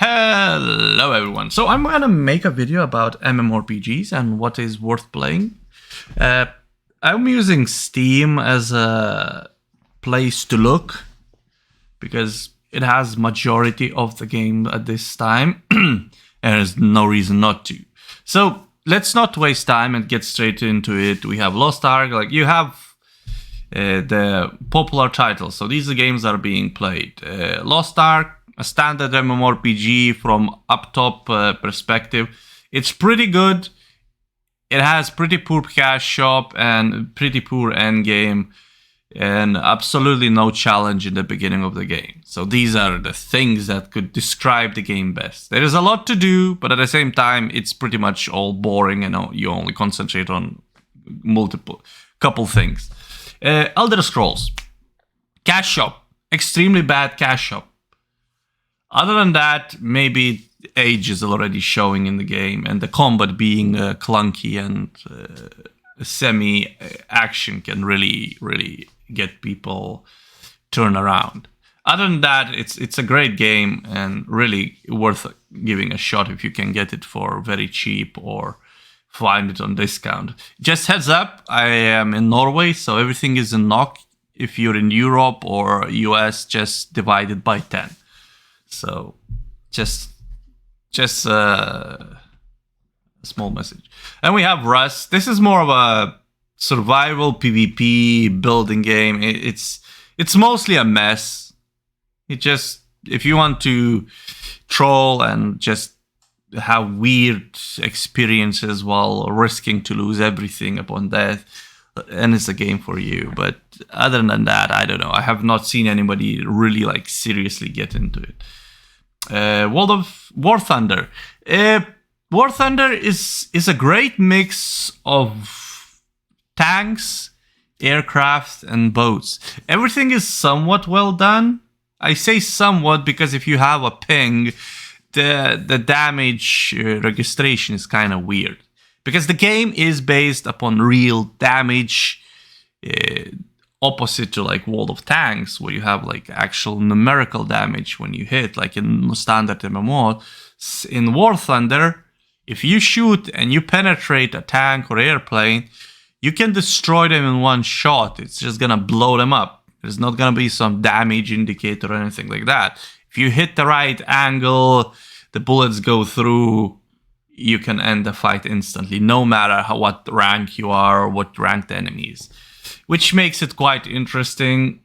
Hello everyone. So I'm gonna make a video about MMORPGs and what is worth playing. I'm using Steam as a place to look because it has majority of the game at this time and there's no reason not to. So let's not waste time and get straight into it. We have Lost Ark, like you have the popular titles. So these are games that are being played. Lost Ark, a standard MMORPG from up top perspective. It's pretty good. It has pretty poor cash shop and pretty poor end game and absolutely no challenge in the beginning of the game. So these are the things that could describe the game best. There is a lot to do, but at the same time, it's pretty much all boring and you only concentrate on couple things. Elder Scrolls. Cash shop. Extremely bad cash shop. Other than that, maybe age is already showing in the game, and the combat being clunky and semi-action can really get people turn around. Other than that, it's a great game and really worth giving a shot if you can get it for very cheap or find it on discount. Just heads up, I am in Norway, so everything is in NOK. If you're in Europe or US, just divide it by 10. So, just a small message. And we have Rust. This is more of a survival PvP building game. It's mostly a mess. If you want to troll and just have weird experiences while risking to lose everything upon death, and it's a game for you. But other than that, I don't know. I have not seen anybody really seriously get into it. World of War Thunder. War Thunder is a great mix of tanks, aircraft, and boats. Everything is somewhat well done. I say somewhat because if you have a ping, the damage registration is kind of weird. Because the game is based upon real damage, opposite to World of Tanks, where you have actual numerical damage when you hit, like in standard MMO. In War Thunder, if you shoot and you penetrate a tank or airplane, you can destroy them in one shot. It's just gonna blow them up. There's not gonna be some damage indicator or anything like that. If you hit the right angle, the bullets go through, you can end the fight instantly, no matter what rank you are or what rank the enemy is. Which makes it quite interesting.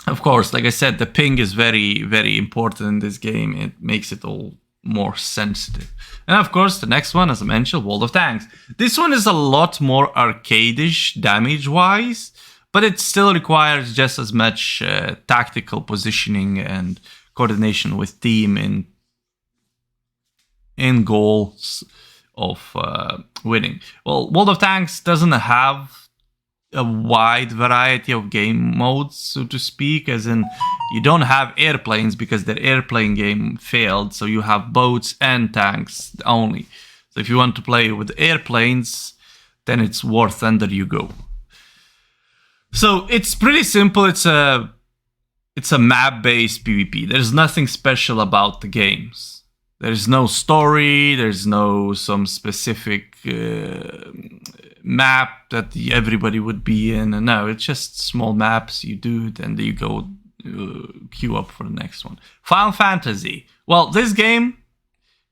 Of course, like I said, the ping is very, very important in this game. It makes it all more sensitive. And of course, the next one, as I mentioned, World of Tanks. This one is a lot more arcade-ish damage-wise, but it still requires just as much tactical positioning and coordination with team in goals of winning. Well, World of Tanks doesn't have a wide variety of game modes, so to speak, as in you don't have airplanes because the airplane game failed, so you have boats and tanks only. So if you want to play with airplanes, then it's War Thunder you go. So it's pretty simple. It's a map-based PvP. There's nothing special about the games. There's no story, there's no some specific map that everybody would be in. And no, it's just small maps. You do it and then you go queue up for the next one. Final Fantasy. Well, this game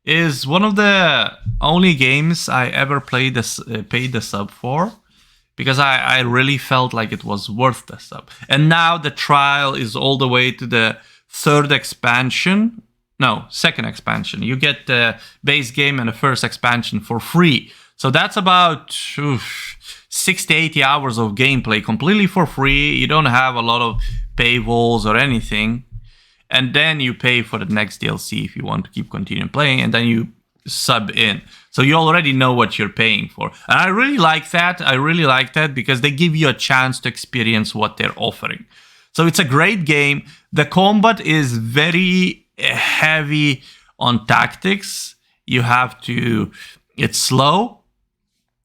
is one of the only games I ever paid the sub for, because I really felt like it was worth the sub. And now the trial is all the way to the second expansion. You get the base game and the first expansion for free. So that's about 60, 80 hours of gameplay completely for free. You don't have a lot of paywalls or anything. And then you pay for the next DLC if you want to keep continuing playing, and then you sub in. So you already know what you're paying for. And I really like that. Because they give you a chance to experience what they're offering. So it's a great game. The combat is very heavy on tactics. It's slow,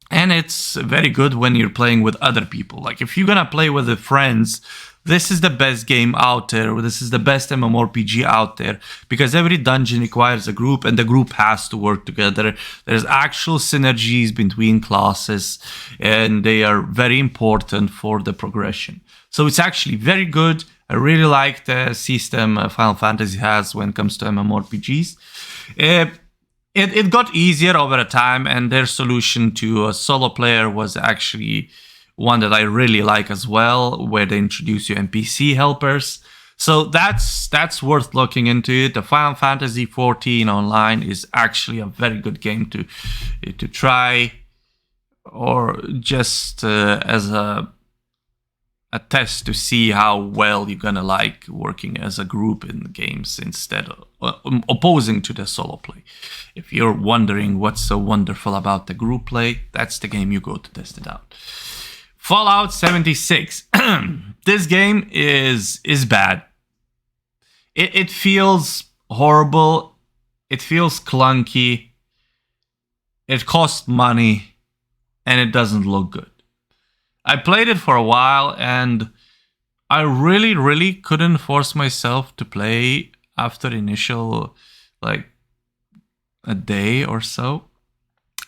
and it's very good when you're playing with other people. Like if you're gonna play with the friends, this is the best game out there. This is the best MMORPG out there because every dungeon requires a group and the group has to work together. There's actual synergies between classes and they are very important for the progression. So it's actually very good. I really like the system Final Fantasy has when it comes to MMORPGs. It got easier over time, and their solution to a solo player was actually one that I really like as well, where they introduce you NPC helpers. So that's worth looking into it. The Final Fantasy XIV Online is actually a very good game to try, or just as a test to see how well you're gonna like working as a group in the games instead of opposing to the solo play. If you're wondering what's so wonderful about the group play, that's the game you go to test it out. Fallout 76. This game is bad. It feels horrible. It feels clunky. It costs money, and it doesn't look good. I played it for a while and I really couldn't force myself to play after initial, like, a day or so.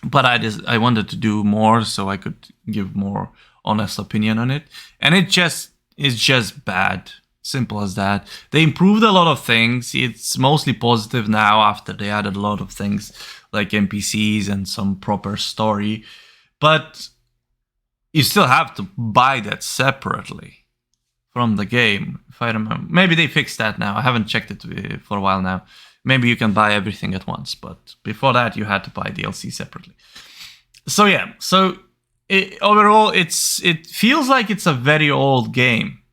But I wanted to do more so I could give more honest opinion on it. And it's just bad. Simple as that. They improved a lot of things. It's mostly positive now after they added a lot of things like NPCs and some proper story. But you still have to buy that separately from the game, if I remember. Maybe they fixed that now. I haven't checked it for a while now. Maybe you can buy everything at once, but before that, you had to buy DLC separately. So yeah, overall, it feels like it's a very old game.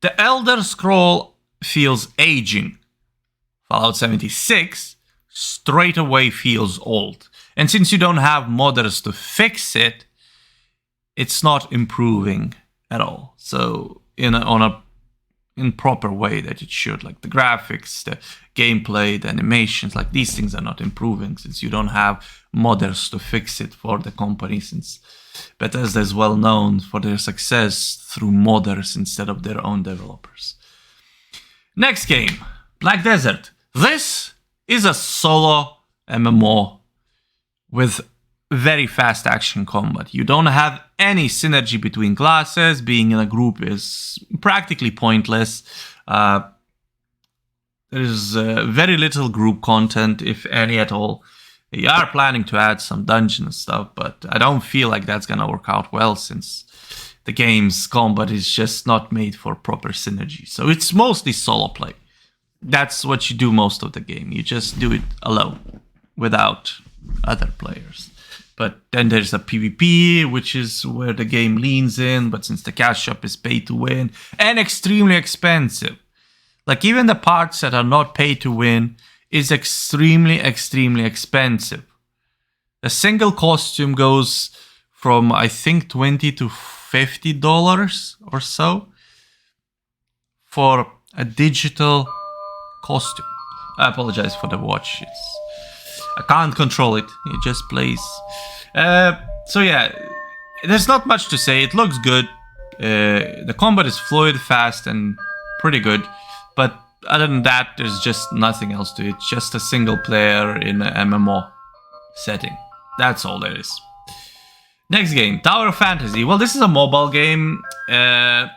The Elder Scroll feels aging. Fallout 76 straight away feels old. And since you don't have modders to fix it, it's not improving at all. So in proper way that it should, like the graphics, the gameplay, the animations, like these things are not improving since you don't have modders to fix it for the company, since Bethesda is well known for their success through modders instead of their own developers. Next game, Black Desert. This is a solo MMO with very fast action combat. You don't have any synergy between classes. Being in a group is practically pointless. There is very little group content, if any at all. They are planning to add some dungeon stuff, but I don't feel like that's gonna work out well since the game's combat is just not made for proper synergy. So it's mostly solo play. That's what you do most of the game. You just do it alone without other players. But then there's a PvP, which is where the game leans in. But since the cash shop is pay to win and extremely expensive, like even the parts that are not pay to win is extremely expensive. A single costume goes from, I think, $20 to $50 or so for a digital costume. I apologize for the watch. I can't control it. It just plays. So yeah, there's not much to say. It looks good. The combat is fluid, fast, and pretty good. But other than that, there's just nothing else to it. Just a single player in an MMO setting. That's all there is. Next game, Tower of Fantasy. Well, this is a mobile game. And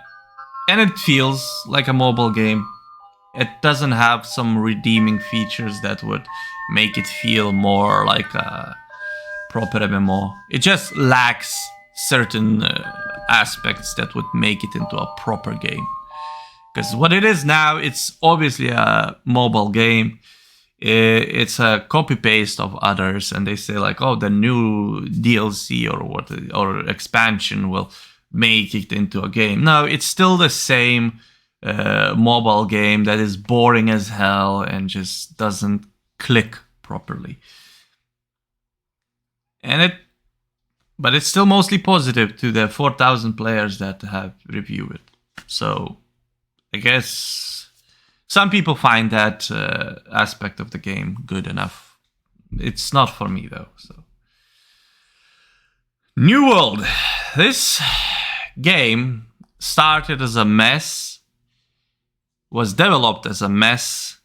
it feels like a mobile game. It doesn't have some redeeming features that would make it feel more like a proper MMO. It just lacks certain aspects that would make it into a proper game. Because what it is now, it's obviously a mobile game. It's a copy-paste of others, and they say like, oh, the new DLC or expansion will make it into a game. No, it's still the same mobile game that is boring as hell and just doesn't click properly. But it's still mostly positive to the 4,000 players that have reviewed it. So I guess some people find that aspect of the game good enough. It's not for me though. So New World. This game started as a mess, was developed as a mess,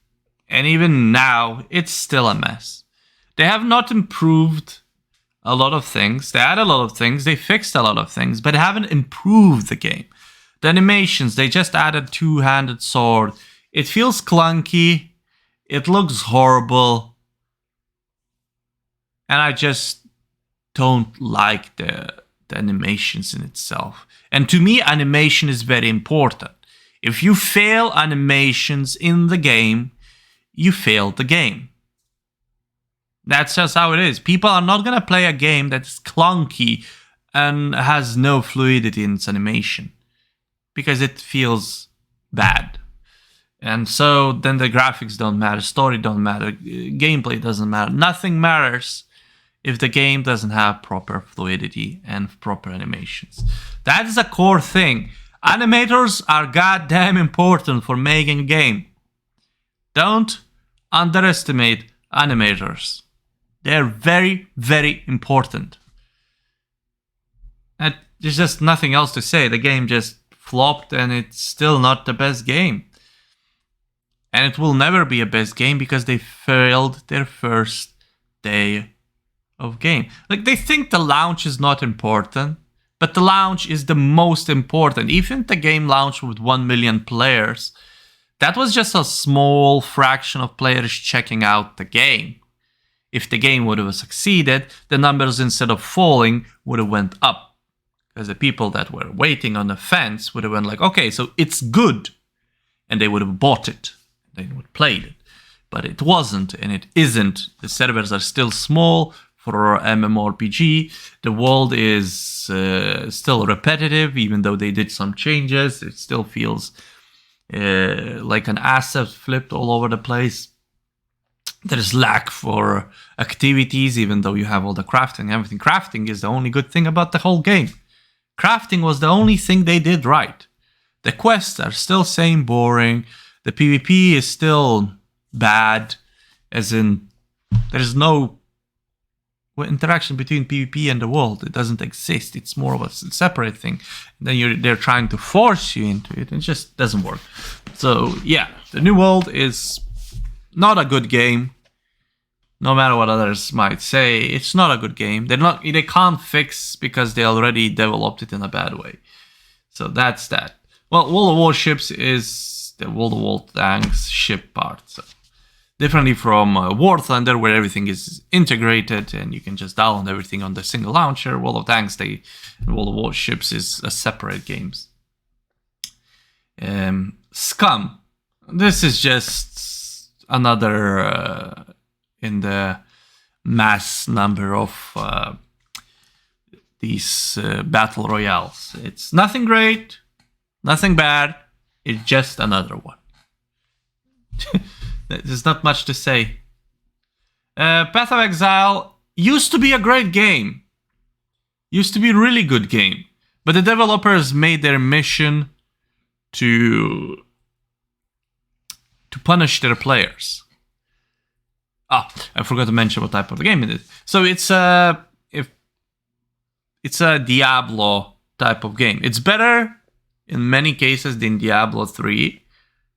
and even now it's still a mess. They have not improved a lot of things. They added a lot of things. They fixed a lot of things, but they haven't improved the game. The animations, they just added two-handed sword. It feels clunky. It looks horrible. And I just don't like the animations in itself. And to me, animation is very important. If you fail animations in the game, you failed the game. That's just how it is. People are not going to play a game that's clunky and has no fluidity in its animation because it feels bad. And so then the graphics don't matter, story don't matter, gameplay doesn't matter. Nothing matters if the game doesn't have proper fluidity and proper animations. That is a core thing. Animators are goddamn important for making a game. Don't underestimate animators. They're very, very important. And there's just nothing else to say. The game just flopped and it's still not the best game. And it will never be a best game because they failed their first day of game. Like, they think the launch is not important, but the launch is the most important. Even if the game launched with 1 million players, that was just a small fraction of players checking out the game. If the game would have succeeded, the numbers, instead of falling, would have went up. Because the people that were waiting on the fence would have been like, okay, so it's good. And they would have bought it. They would have played it. But it wasn't, and it isn't. The servers are still small for MMORPG. The world is still repetitive, even though they did some changes. It still feels like an asset flipped all over the place. There's lack for activities, even though you have all the crafting and everything. Crafting is the only good thing about the whole game. Crafting was the only thing they did right. The quests are still same boring. The PvP is still bad, as in there's no interaction between PvP and the world. It doesn't exist. It's more of a separate thing. And then they're trying to force you into it. It just doesn't work. So yeah, the New World is not a good game. No matter what others might say, it's not a good game. They can't fix because they already developed it in a bad way. So that's that. Well, World of Warships is the World of Tanks ship part. So differently from War Thunder, where everything is integrated and you can just download everything on the single launcher. World of Tanks, World of Warships is a separate games. Scum. This is just another in the mass number of these battle royales. It's nothing great, nothing bad. It's just another one. There's not much to say. Path of Exile used to be a great game. Used to be a really good game. But the developers made their mission to punish their players. I forgot to mention what type of the game it is. So it's a Diablo type of game. It's better in many cases than Diablo 3.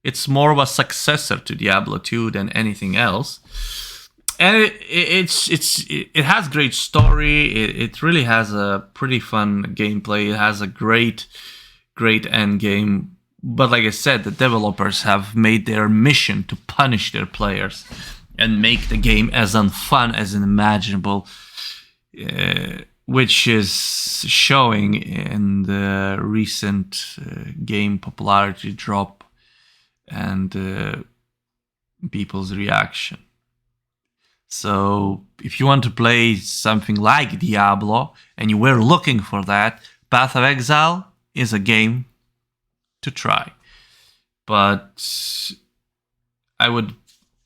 It's more of a successor to Diablo 2 than anything else. And it has great story. It really has a pretty fun gameplay. It has a great end game. But like I said, the developers have made their mission to punish their players and make the game as unfun as unimaginable, which is showing in the recent game popularity drop and people's reaction. So if you want to play something like Diablo and you were looking for that, Path of Exile is a game to try. But I would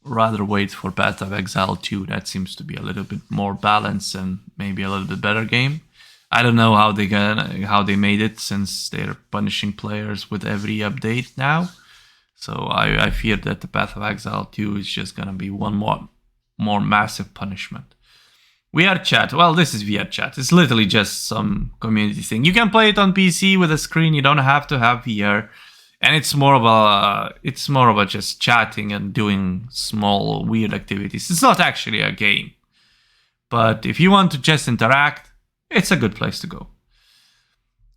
rather wait for Path of Exile 2. That seems to be a little bit more balanced and maybe a little bit better game. I don't know how they made it, since they're punishing players with every update now. So I fear that the Path of Exile 2 is just gonna be one more massive punishment. VR chat. Well, this is VR chat. It's literally just some community thing. You can play it on PC with a screen. You don't have to have VR, and it's more of a just chatting and doing small weird activities. It's not actually a game, but if you want to just interact, it's a good place to go.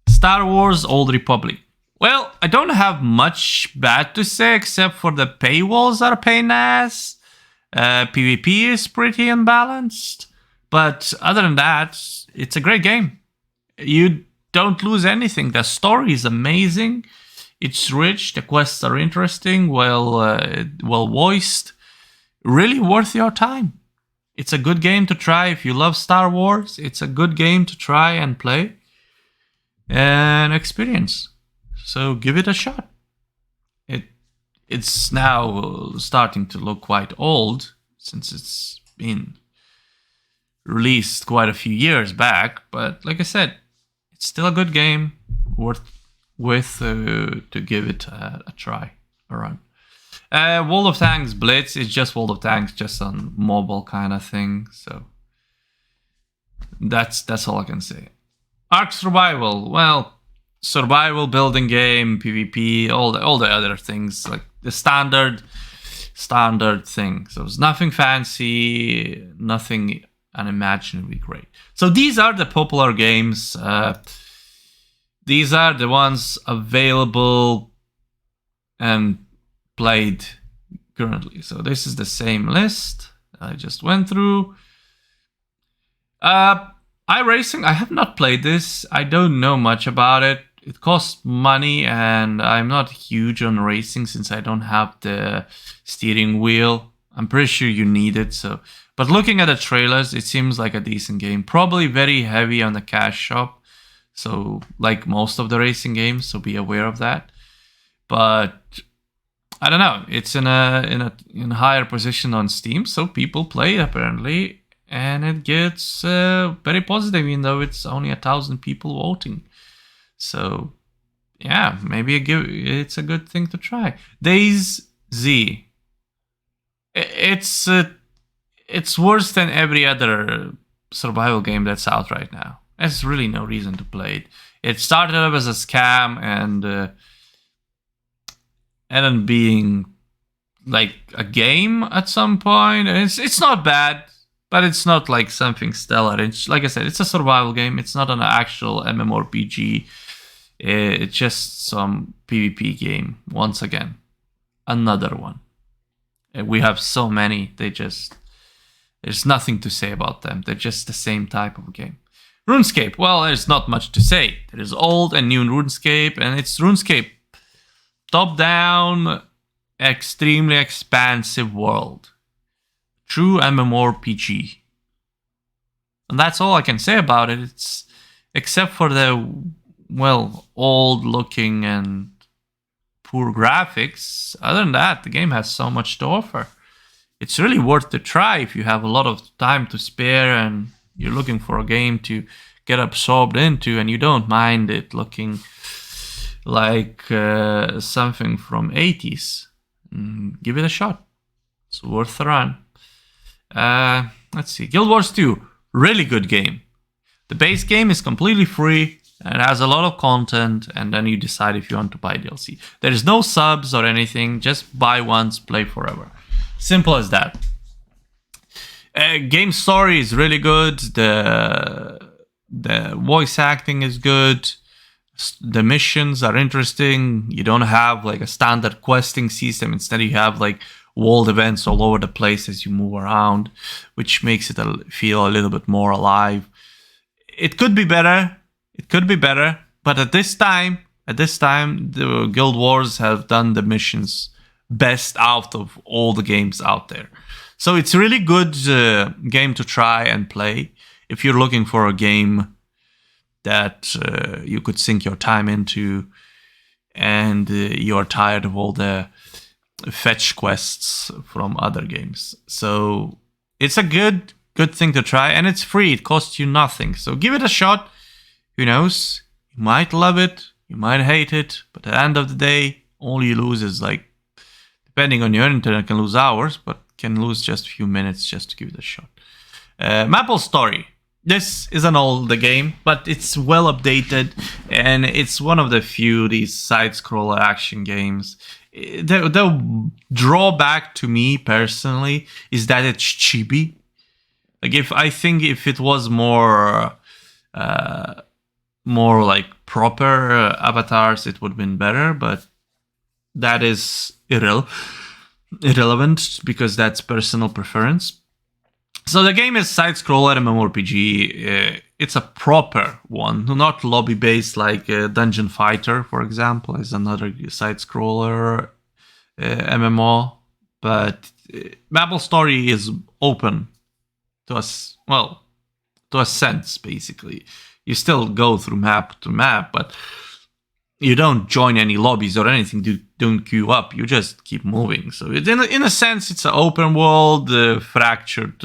Star Wars Old Republic. Well, I don't have much bad to say except for the paywalls are a pain in the ass. PvP is pretty unbalanced. But other than that, it's a great game. You don't lose anything. The story is amazing. It's rich. The quests are interesting, well voiced. Really worth your time. It's a good game to try if you love Star Wars. It's a good game to try and play and experience. So give it a shot. It's now starting to look quite old since it's been released quite a few years back. But like I said, it's still a good game, worth to give it a try, a run. World of Tanks Blitz is just World of Tanks, just on mobile kind of thing. So that's all I can say. Ark Survival, well, survival building game, PvP, all the other things, like the standard thing. So it's nothing fancy, nothing unimaginably great. So these are the popular games. These are the ones available and played currently. So this is the same list I just went through. iRacing, I have not played this. I don't know much about it. It costs money, and I'm not huge on racing since I don't have the steering wheel. I'm pretty sure you need it. But looking at the trailers, it seems like a decent game. Probably very heavy on the cash shop, so like most of the racing games. So be aware of that. But I don't know. It's in a higher position on Steam, so people play apparently, and it gets very positive, even though it's only 1,000 people voting. So, yeah, maybe it's a good thing to try. DayZ. It's worse than every other survival game that's out right now. There's really no reason to play it. It started up as a scam and then being like a game at some point. And it's not bad, but it's not like something stellar. It's, like I said, it's a survival game. It's not an actual MMORPG. It's just some PvP game. Once again, another one. We have so many. There's nothing to say about them. They're just the same type of game. RuneScape. Well, there's not much to say. There is old and new RuneScape, and it's RuneScape. Top-down, extremely expansive world. True MMORPG. And that's all I can say about it. It's except for the, well, old-looking and poor graphics. Other than that, the game has so much to offer. It's really worth to try if you have a lot of time to spare and you're looking for a game to get absorbed into, and you don't mind it looking like something from 80s. Give it a shot. It's worth a run. Let's see. Guild Wars 2. Really good game. The base game is completely free and has a lot of content, and then you decide if you want to buy DLC. There is no subs or anything. Just buy once, play forever. Simple as that. Game story is really good. The voice acting is good. The missions are interesting. You don't have like a standard questing system. Instead, you have like world events all over the place as you move around, which makes it feel a little bit more alive. It could be better. But at this time, the Guild Wars have done the missions best out of all the games out there. So it's a really good game to try and play if you're looking for a game that you could sink your time into, and you're tired of all the fetch quests from other games. So it's a good thing to try, and it's free. It costs you nothing. So give it a shot. Who knows? You might love it, you might hate it, but at the end of the day, all you lose is, like, depending on your internet, can lose hours, but can lose just a few minutes just to give it a shot. Maple Story. This is an old game, but it's well updated, and it's one of the few these side-scroller action games. The drawback to me personally is that it's chibi. Like if it was more like proper avatars, it would have been better. But that is irrelevant because that's personal preference. So the game is side-scroller MMORPG. It's a proper one, not lobby-based like Dungeon Fighter, for example, is another side-scroller MMO. But Maple Story is open to us, well, to a sense, basically. You still go through map to map, but you don't join any lobbies or anything. You don't queue up. You just keep moving. So in a sense, it's an open world, fractured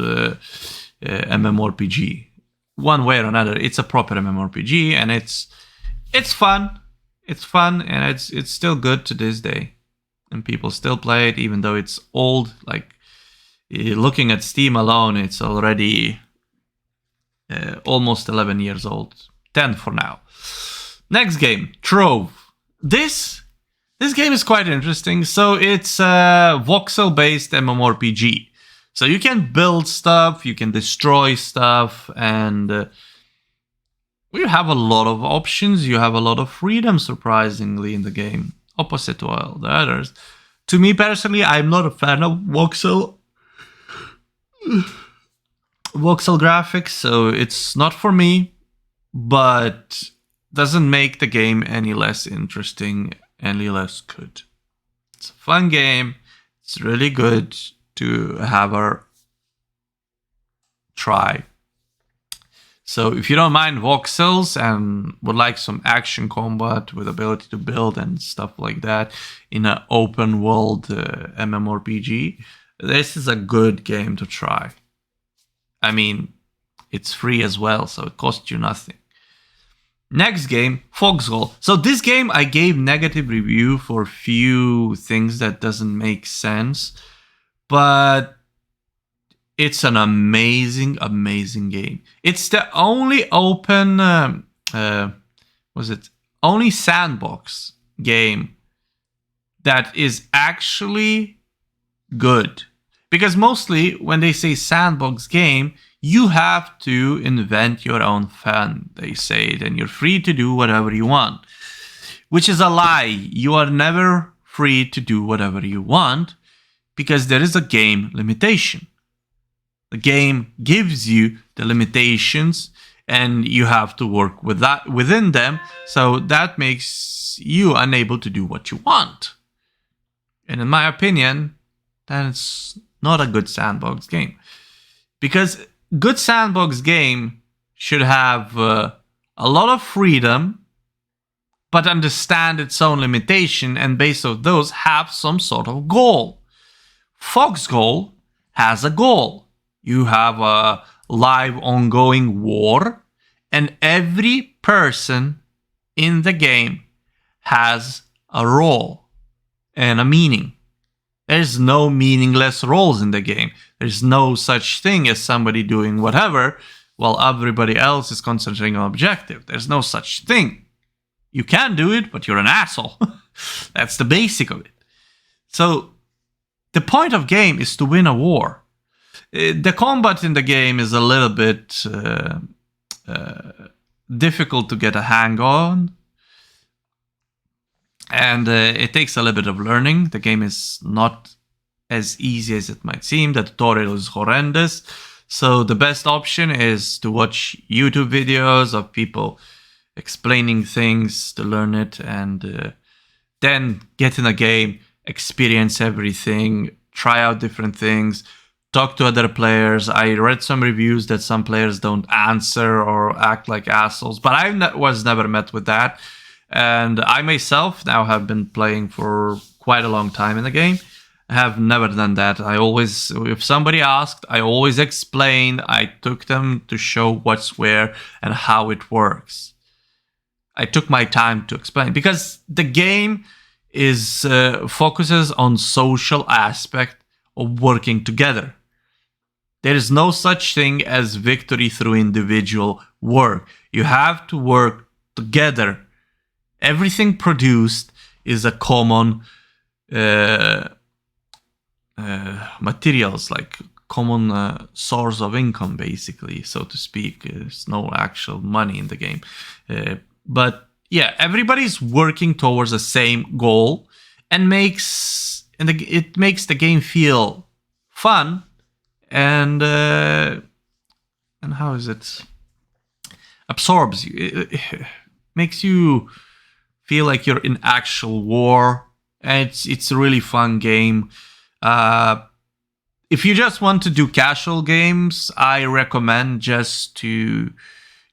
MMORPG. One way or another, it's a proper MMORPG, and it's fun. It's fun, and it's still good to this day, and people still play it, even though it's old. Like looking at Steam alone, it's already almost 11 years old. 10 for now. Next game, Trove. This game is quite interesting. So it's a voxel-based MMORPG. So you can build stuff, you can destroy stuff, and you have a lot of options. You have a lot of freedom, surprisingly, in the game, opposite to all the others. To me personally, I'm not a fan of voxel graphics, so it's not for me, but doesn't make the game any less interesting, any less good. It's a fun game. It's really good to have a try. So if you don't mind voxels and would like some action combat with ability to build and stuff like that in an open world MMORPG, this is a good game to try. I mean, it's free as well, so it costs you nothing. Next game, Foxhole. So this game I gave negative review for few things that doesn't make sense, but it's an amazing game. It's the only open, only sandbox game that is actually good. Because mostly when they say sandbox game, you have to invent your own fun, they say, and you're free to do whatever you want. Which is a lie. You are never free to do whatever you want because there is a game limitation. The game gives you the limitations and you have to work with that within them. So that makes you unable to do what you want. And in my opinion, that's not a good sandbox game. Because good sandbox game should have a lot of freedom, but understand its own limitation, and based on those have some sort of goal. Foxhole has a goal. You have a live ongoing war, and every person in the game has a role and a meaning. There's no meaningless roles in the game. There's no such thing as somebody doing whatever while everybody else is concentrating on objective. There's no such thing. You can do it, but you're an asshole. That's the basic of it. So the point of game is to win a war. The combat in the game is a little bit difficult to get a hang on. And it takes a little bit of learning. The game is not as easy as it might seem. The tutorial is horrendous. So the best option is to watch YouTube videos of people explaining things to learn it, and then get in a game, experience everything, try out different things, talk to other players. I read some reviews that some players don't answer or act like assholes, but I was never met with that. And I myself now have been playing for quite a long time in the game. I have never done that. I always, if somebody asked, I always explained. I took them to show what's where and how it works. I took my time to explain because the game is focuses on social aspect of working together. There is no such thing as victory through individual work. You have to work together. Everything produced is a common materials, like common source of income, basically, so to speak. There's no actual money in the game. But yeah, everybody's working towards the same goal, and it makes the game feel fun, and how is it? Absorbs you. It makes you feel like you're in actual war, and it's a really fun game. If you just want to do casual games, I recommend just to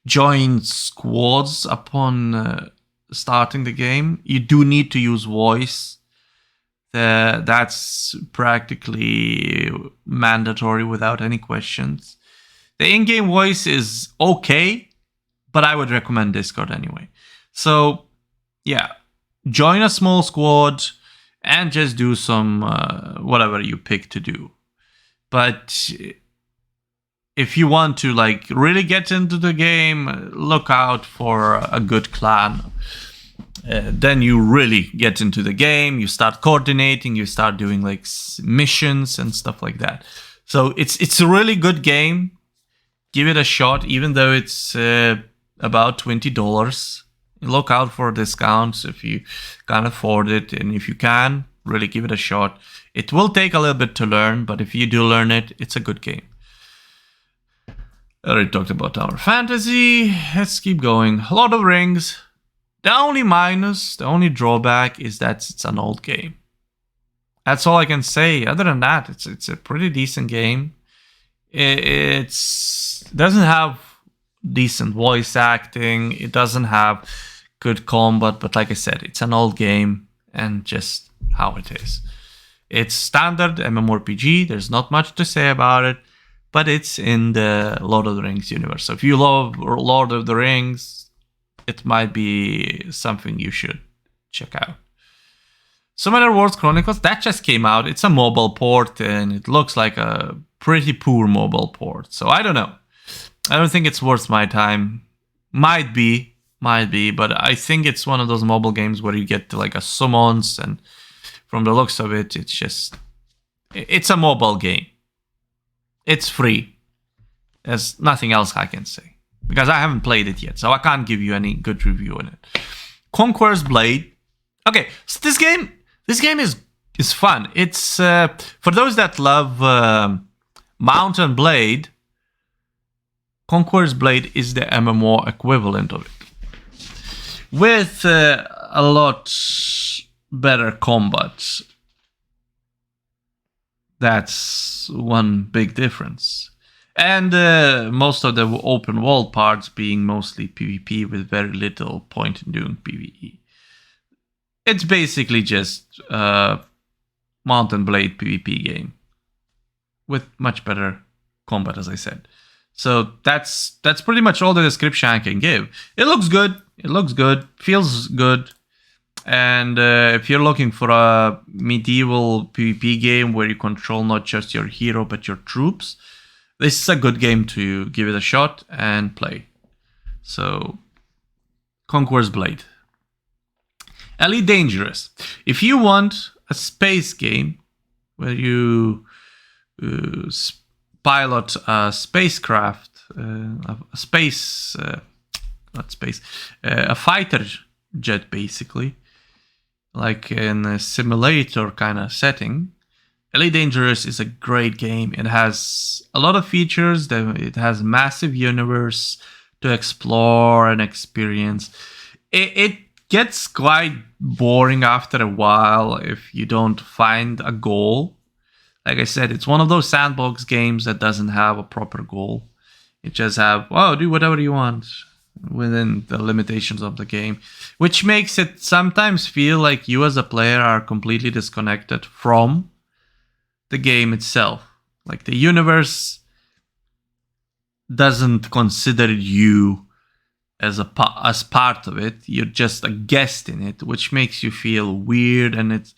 join squads upon starting the game. You do need to use voice. That's practically mandatory without any questions. The in-game voice is okay, but I would recommend Discord anyway. So yeah, join a small squad and just do some whatever you pick to do. But if you want to like really get into the game, look out for a good clan. Then you really get into the game. You start coordinating. You start doing like missions and stuff like that. So it's a really good game. Give it a shot, even though it's about $20. Look out for discounts if you can't afford it, and if you can, really give it a shot. It will take a little bit to learn, but if you do learn it, it's a good game. I already talked about Tower Fantasy. Let's keep going. Lord of the Rings. The only drawback is that it's an old game. That's all I can say. Other than that, it's a pretty decent game. It doesn't have decent voice acting. It doesn't have good combat, but like I said, it's an old game, and just how it is. It's standard MMORPG. There's not much to say about it, but it's in the Lord of the Rings universe. So if you love Lord of the Rings, it might be something you should check out. Summoner Wars Chronicles, that just came out. It's a mobile port, and it looks like a pretty poor mobile port. So I don't know. I don't think it's worth my time. Might be, but I think it's one of those mobile games where you get to like a summons, and from the looks of it, it's a mobile game. It's free. There's nothing else I can say, because I haven't played it yet, so I can't give you any good review on it. Conqueror's Blade. Okay, so this game is fun. It's for those that love Mount and Blade. Conqueror's Blade is the MMO equivalent of it, with a lot better combat. That's one big difference. And most of the open world parts being mostly PvP with very little point in doing PvE. It's basically just a Mount and Blade PvP game with much better combat, as I said. So that's pretty much all the description I can give. It looks good. Feels good. And if you're looking for a medieval PvP game where you control not just your hero but your troops, this is a good game to give it a shot and play. So, Conqueror's Blade. Elite Dangerous. If you want a space game where you pilot a spacecraft, a fighter jet, basically, like in a simulator kind of setting, Elite Dangerous is a great game. It has a lot of features. It has a massive universe to explore and experience. It gets quite boring after a while if you don't find a goal. Like I said, it's one of those sandbox games that doesn't have a proper goal. It just have, do whatever you want within the limitations of the game, which makes it sometimes feel like you as a player are completely disconnected from the game itself. Like the universe doesn't consider you as part of it. You're just a guest in it, which makes you feel weird, and it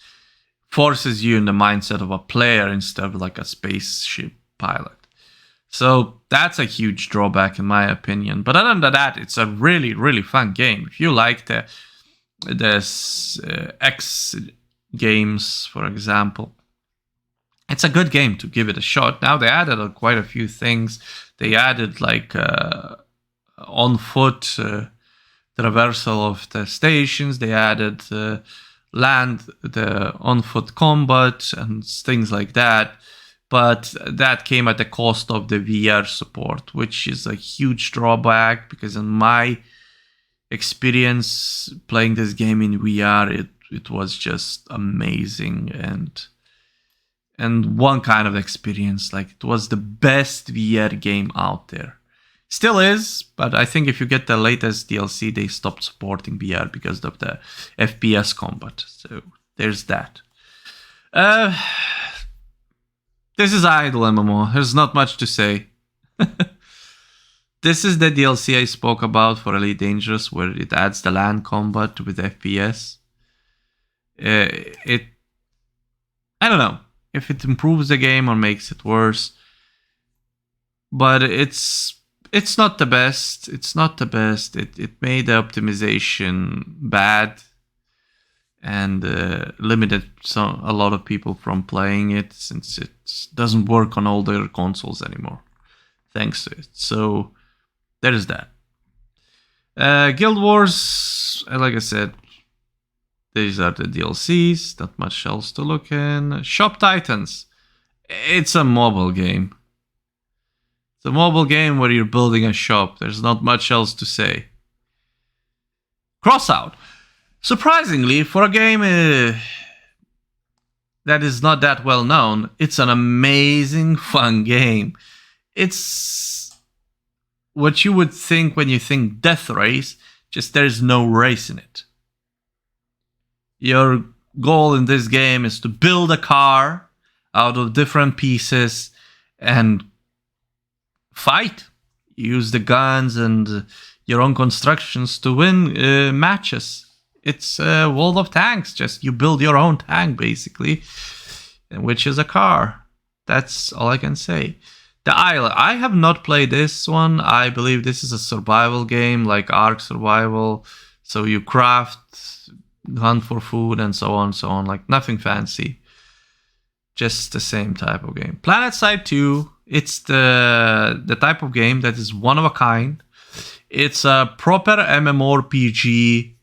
forces you in the mindset of a player instead of like a spaceship pilot. So that's a huge drawback in my opinion. But other than that, it's a really, really fun game. If you like the X games, for example, it's a good game to give it a shot. Now they added quite a few things. They added like on foot traversal of the stations. They added land, the on foot combat and things like that. But that came at the cost of the VR support, which is a huge drawback because in my experience playing this game in VR, it was just amazing and one kind of experience. Like it was the best VR game out there. Still is, but I think if you get the latest DLC, they stopped supporting VR because of the FPS combat. So there's that. This is Idle MMO. There's not much to say. This is the DLC I spoke about for Elite Dangerous, where it adds the land combat with FPS. I don't know if it improves the game or makes it worse, but it's not the best. It's not the best. It made the optimization bad and limited a lot of people from playing it since it doesn't work on older consoles anymore, thanks to it. So there is that. Guild Wars, like I said, these are the DLCs. Not much else to look in. Shop Titans. It's a mobile game. It's a mobile game where you're building a shop. There's not much else to say. Crossout. Surprisingly, for a game that is not that well known, it's an amazing, fun game. It's what you would think when you think Death Race, just there's no race in it. Your goal in this game is to build a car out of different pieces and fight. Use the guns and your own constructions to win matches. It's World of Tanks. Just you build your own tank, basically, which is a car. That's all I can say. The Isle. I have not played this one. I believe this is a survival game, like Ark Survival. So you craft, hunt for food, and so on, so on. Like nothing fancy. Just the same type of game. PlanetSide 2. It's the type of game that is one of a kind. It's a proper MMORPG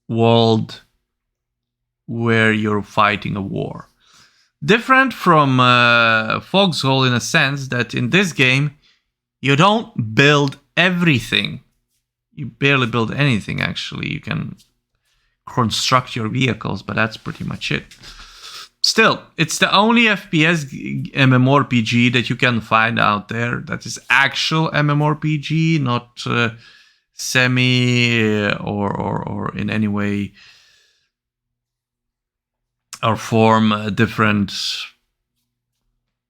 world where you're fighting a war. Different from Foxhole in a sense that in this game, you don't build everything. You barely build anything, actually. You can construct your vehicles, but that's pretty much it. Still, it's the only FPS MMORPG that you can find out there that is actual MMORPG, not semi or in any way or form different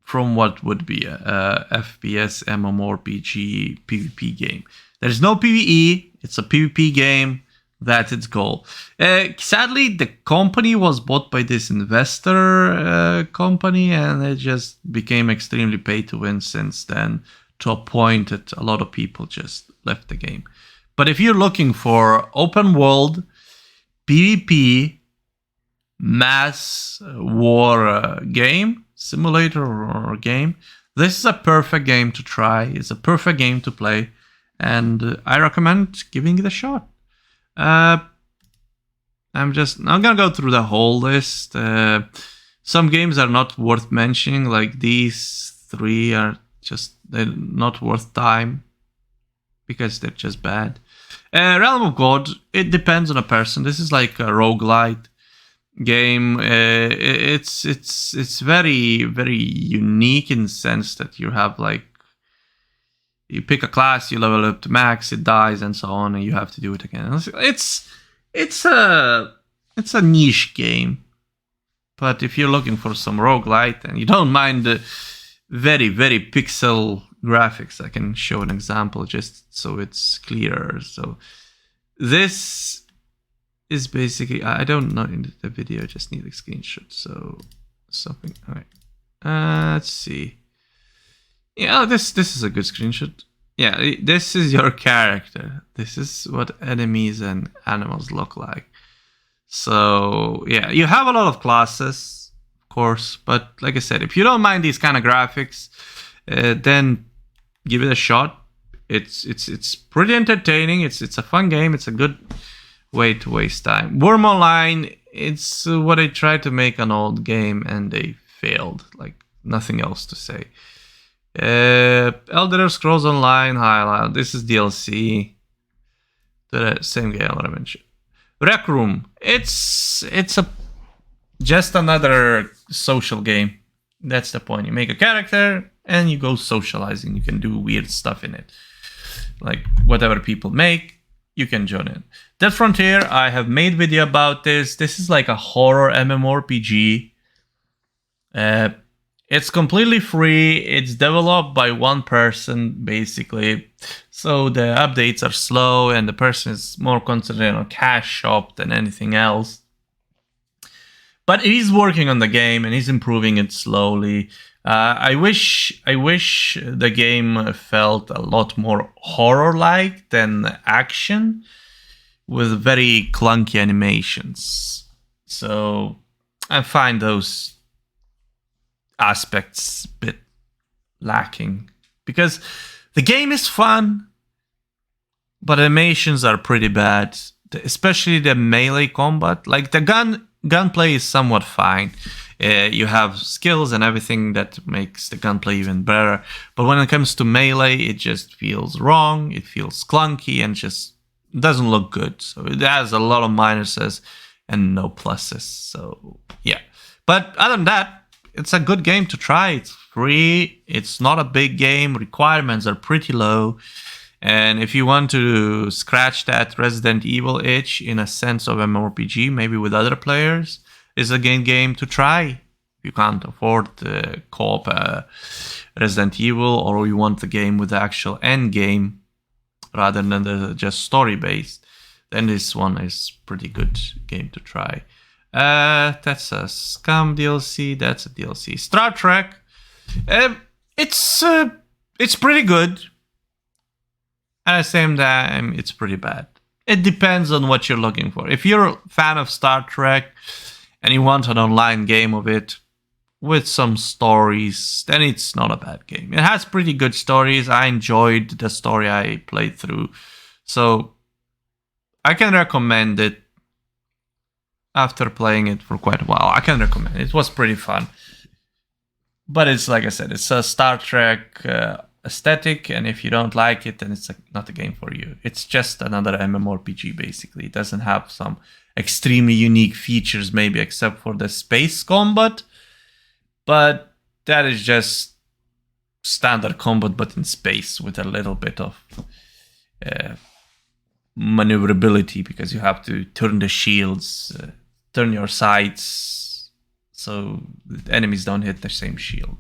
from what would be a FPS MMORPG PvP game. There's no PvE. It's a PvP game. That's its goal. Sadly, the company was bought by this investor company, and it just became extremely pay to win since then, to a point that a lot of people just left the game. But if you're looking for open world PvP mass war game, simulator or game, this is a perfect game to try. It's a perfect game to play, and I recommend giving it a shot. I'm gonna go through the whole list. Some games are not worth mentioning, like these three are they're not worth time because they're just bad. Realm of God, it depends on a person. This is like a roguelite game. It's very, very unique in the sense that you have like, you pick a class, you level up to max, it dies, and so on, and you have to do it again. It's a niche game, but if you're looking for some roguelite and you don't mind the very, very pixel graphics, I can show an example just so it's clearer. So this is basically, I don't know in the video, I just need a screenshot. So something, all right. Let's see. Yeah, this is a good screenshot. Yeah, this is your character. This is what enemies and animals look like. So yeah, you have a lot of classes, of course, but like I said, if you don't mind these kind of graphics, then give it a shot. It's pretty entertaining. It's a fun game. It's a good way to waste time. Worm Online, it's what I tried to make an old game and they failed. Like nothing else to say. Elder Scrolls Online Highlight. This is DLC. The same game I mentioned. Rec Room. It's a just another social game. That's the point. You make a character and you go socializing. You can do weird stuff in it. Like whatever people make, you can join it. Dead Frontier, I have made video about this. This is like a horror MMORPG. It's completely free. It's developed by one person, basically. So the updates are slow and the person is more concentrated on cash shop than anything else. But he's working on the game and he's improving it slowly. I wish the game felt a lot more horror-like than action, with very clunky animations. So I find those aspects a bit lacking because the game is fun, but animations are pretty bad, especially the melee combat. Like the gunplay is somewhat fine. You have skills and everything that makes the gunplay even better. But when it comes to melee, it just feels wrong. It feels clunky and just doesn't look good. So it has a lot of minuses and no pluses. So yeah. But other than that, it's a good game to try. It's free. It's not a big game. Requirements are pretty low. And if you want to scratch that Resident Evil itch in a sense of MMORPG, maybe with other players, is a game to try. If you can't afford the co-op Resident Evil, or you want the game with the actual end game rather than the just story based, then this one is pretty good game to try. That's a Scum DLC. That's a DLC. Star Trek. It's pretty good. At the same time, it's pretty bad. It depends on what you're looking for. If you're a fan of Star Trek and you want an online game of it with some stories, then it's not a bad game. It has pretty good stories. I enjoyed the story I played through. So I can recommend it after playing it for quite a while. I can recommend it. It was pretty fun. But it's like I said, it's a Star Trek aesthetic, and if you don't like it, then it's not a game for you. It's just another MMORPG, basically. It doesn't have some extremely unique features, maybe except for the space combat, but that is just standard combat, but in space with a little bit of maneuverability, because you have to turn the shields, turn your sights, so the enemies don't hit the same shield.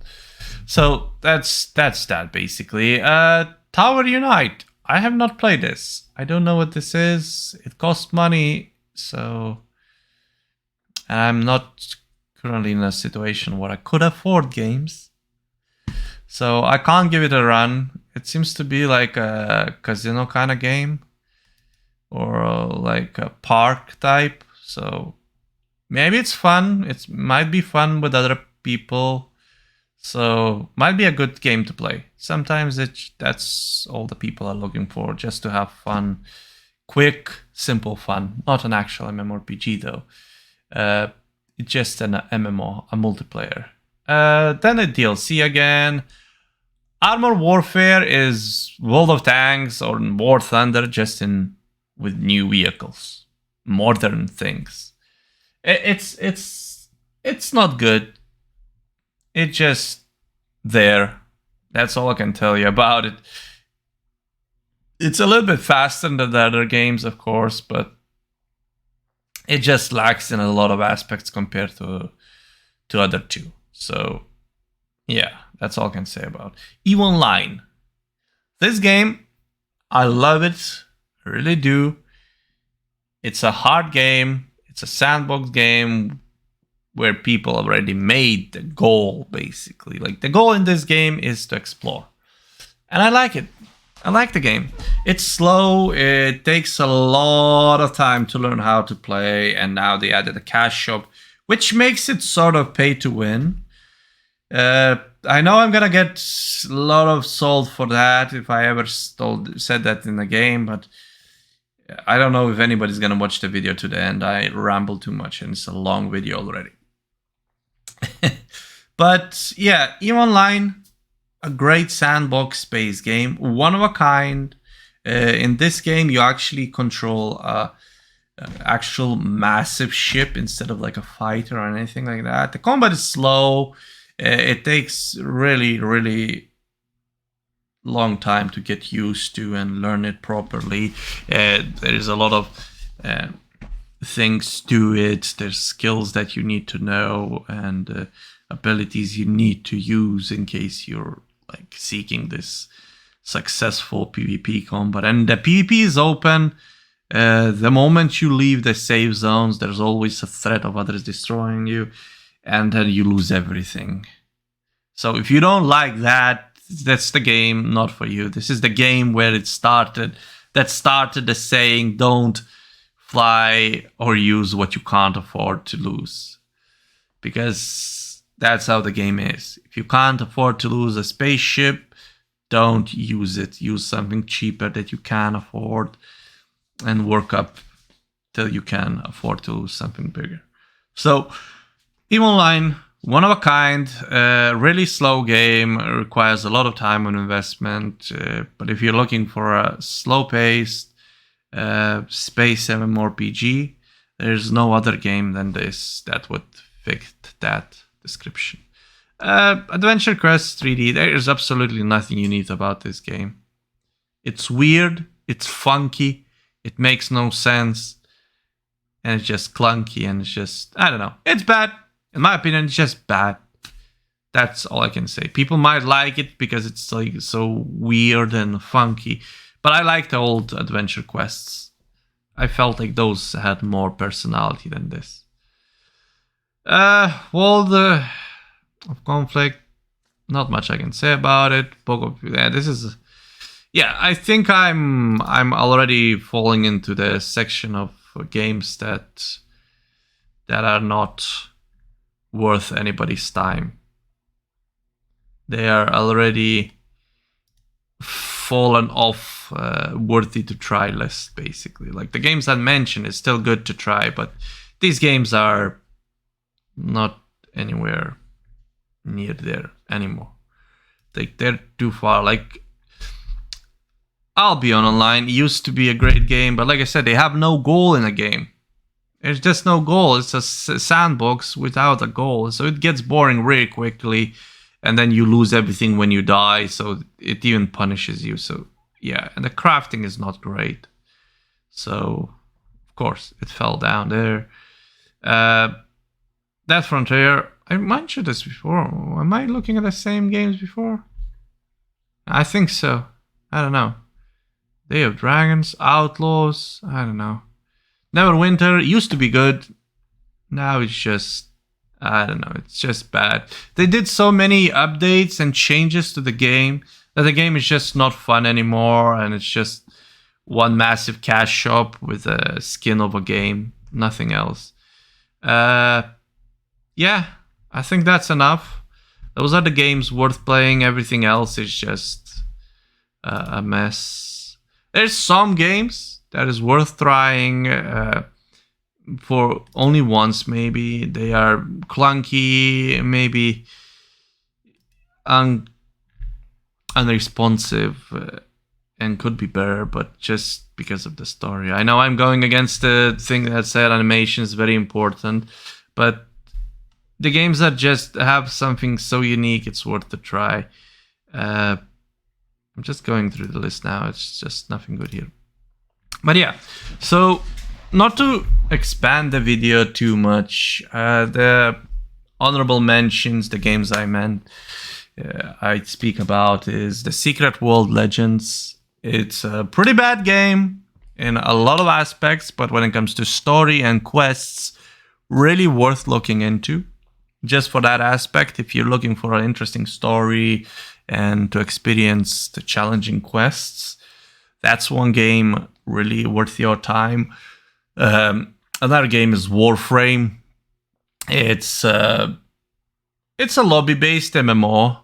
So that's that basically. Tower Unite. I have not played this. I don't know what this is. It costs money, so I'm not currently in a situation where I could afford games. So I can't give it a run. It seems to be like a casino kind of game, or like a park type. So maybe it's fun. It might be fun with other people. So might be a good game to play. Sometimes that's all the people are looking for, just to have fun. Quick, simple fun. Not an actual MMORPG though. It's just an MMO, a multiplayer. Then a DLC again. Armor Warfare is World of Tanks or War Thunder, just with new vehicles, modern things. It's not good. It's just there. That's all I can tell you about it. It's a little bit faster than the other games, of course, but it just lacks in a lot of aspects compared to other two. So, yeah, that's all I can say about EVE Online. This game, I love it. I really do. It's a hard game. It's a sandbox game where people already made the goal, basically. Like, the goal in this game is to explore. And I like it. I like the game. It's slow. It takes a lot of time to learn how to play. And now they added a cash shop, which makes it sort of pay to win. I know I'm going to get a lot of sold for that if I ever said that in the game, but I don't know if anybody's going to watch the video to the end. I ramble too much and it's a long video already. But yeah, EVE Online, a great sandbox space game, one of a kind. In this game, you actually control an actual massive ship instead of like a fighter or anything like that. The combat is slow. It takes really long time to get used to and learn it properly. There is a lot of things to it. There's skills that you need to know and abilities you need to use in case you're like seeking this successful PvP combat. And the PvP is open. The moment you leave the safe zones, there's always a threat of others destroying you, and then you lose everything. So if you don't like that, that's the game not for you. This is the game where it started. That started the saying, don't fly or use what you can't afford to lose. Because that's how the game is. If you can't afford to lose a spaceship, don't use it. Use something cheaper that you can afford and work up till you can afford to lose something bigger. So, EVE Online, one of a kind, really slow game, requires a lot of time and investment. But if you're looking for a slow-paced space MMORPG, there's no other game than this that would fit that description. Adventure Quest 3D, there is absolutely nothing unique about this game. It's weird, it's funky, it makes no sense, and it's just clunky, and it's just, I don't know. It's bad. In my opinion, it's just bad. That's all I can say. People might like it because it's like so weird and funky, but I like the old Adventure Quests. I felt like those had more personality than this. World of Conflict, not much I can say about it. I think I'm already falling into the section of games that are not worth anybody's time. They are already fallen off worthy to try list, basically. Like the games I mentioned is still good to try, but these games are not anywhere near there anymore. They're too far. Like Albion Online used to be a great game, but like I said, they have no goal in the game. There's just no goal. It's a sandbox without a goal, so it gets boring really quickly, and then you lose everything when you die, so it even punishes you. So yeah, and the crafting is not great, so of course it fell down there. Death Frontier, I mentioned this before. Am I looking at the same games before? I think so. I don't know. Day of Dragons, Outlaws, I don't know. Neverwinter used to be good. Now it's just, I don't know, it's just bad. They did so many updates and changes to the game that the game is just not fun anymore, and it's just one massive cash shop with a skin of a game, nothing else. Yeah, I think that's enough. Those are the games worth playing. Everything else is just a mess. There's some games that is worth trying for only once, maybe. They are clunky, maybe unresponsive, and could be better, but just because of the story. I know I'm going against the thing that said animation is very important, but the games that just have something so unique, it's worth the try. I'm just going through the list now. It's just nothing good here. But yeah, so not to expand the video too much, the honorable mentions, the games I speak about is The Secret World Legends. It's a pretty bad game in a lot of aspects, but when it comes to story and quests, really worth looking into. Just for that aspect, if you're looking for an interesting story and to experience the challenging quests, that's one game really worth your time. Another game is Warframe. It's a lobby-based MMO,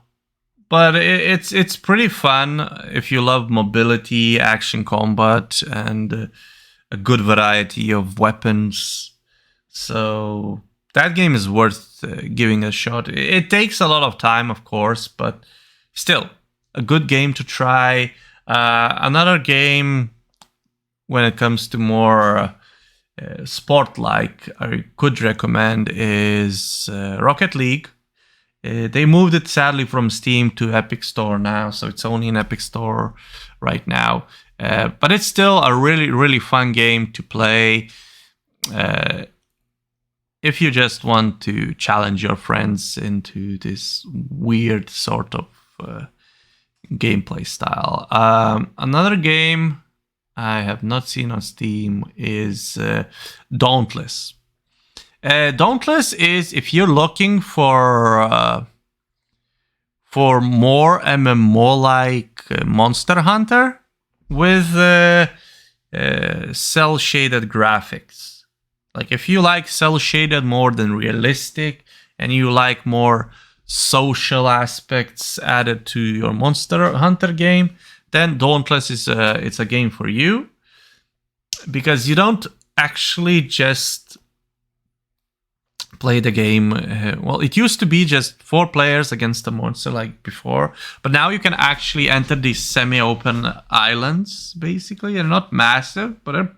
but it's pretty fun if you love mobility, action combat, and a good variety of weapons. So that game is worth giving a shot. It takes a lot of time, of course, but still a good game to try. Another game, when it comes to more sport-like, I could recommend is Rocket League. They moved it sadly from Steam to Epic Store now, so it's only in Epic Store right now. But it's still a really, really fun game to play. If you just want to challenge your friends into this weird sort of gameplay style. Another game I have not seen on Steam is Dauntless. Dauntless is if you're looking for more MMO-like Monster Hunter with cel-shaded graphics. Like if you like cel-shaded more than realistic, and you like more social aspects added to your Monster Hunter game, then Dauntless is it's a game for you, because you don't actually just play the game. Well, it used to be just 4 players against a monster like before, but now you can actually enter these semi-open islands. Basically, they're not massive, but they're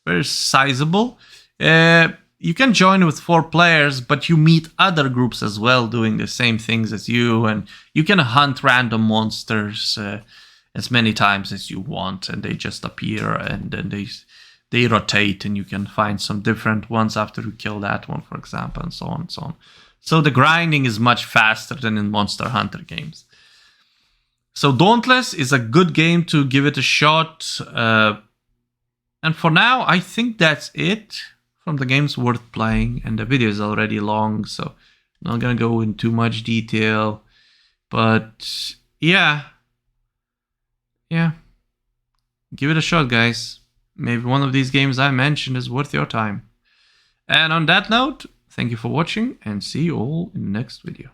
very sizable. You can join with 4 players, but you meet other groups as well doing the same things as you, and you can hunt random monsters as many times as you want, and they just appear, and then they rotate, and you can find some different ones after you kill that one, for example, and so on and so on. So the grinding is much faster than in Monster Hunter games. So Dauntless is a good game to give it a shot. And for now, I think that's it from the games worth playing, and the video is already long, so I'm not gonna go in too much detail. But yeah, give it a shot, guys. Maybe one of these games I mentioned is worth your time. And on that note, thank you for watching, and see you all in the next video.